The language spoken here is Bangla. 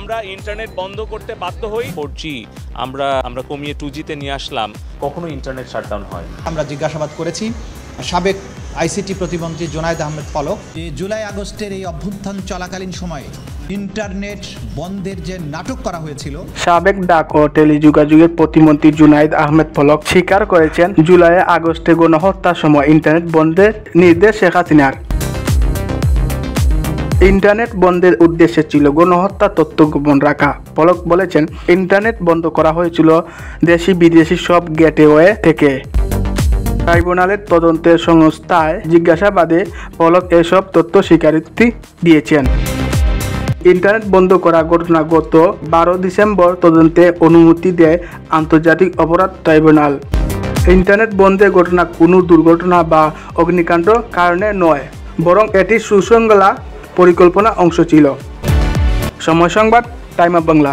আমরা ইন্টারনেট বন্ধ করতে বাধ্য হই। 4G আমরা কমিয়ে 2G তে নিয়ে আসলাম। কখনো ইন্টারনেট শাটডাউন হয়? আমরা জিজ্ঞাসাবাদ করেছি সাবেক আইসিটি প্রতিমন্ত্রী জুনায়েদ আহমেদ পলক। জুলাই আগস্টের এই অভ্যুত্থান চলাকালীন সময়ে ইন্টারনেট বন্ধের যে নাটক করা হয়েছিল, সাবেক ডাক ও টেলিযোগাযোগের প্রতিমন্ত্রী জুনায়েদ আহমেদ পলক স্বীকার করেছেন জুলাই আগস্টে গণহত্যার সময় ইন্টারনেট বন্ধের নির্দেশ শেখ হাসিনার। ইন্টারনেট বন্ধের উদ্দেশ্য ছিল গণহত্যা তথ্য গোপন রাখা। পলক বলেছেন, ইন্টারনেট বন্ধ করা হয়েছিল দেশি বিদেশি সব গেটওয়ে থেকে। ট্রাইব্যুনালের তদন্তের সংস্থায় জিজ্ঞাসাবাদে পলক এসব তথ্য স্বীকারোক্তি দিয়েছেন। ইন্টারনেট বন্ধ করা ঘটনা গত 12 ডিসেম্বর তদন্তে অনুমতি দেয় আন্তর্জাতিক অপরাধ ট্রাইব্যুনাল। ইন্টারনেট বন্ধের ঘটনা কোনো দুর্ঘটনা বা অগ্নিকাণ্ড কারণে নয়, বরং এটি সুশৃঙ্খলা পরিকল্পনা অংশ ছিল। সময় সংবাদ, টাইম অফ বাংলা।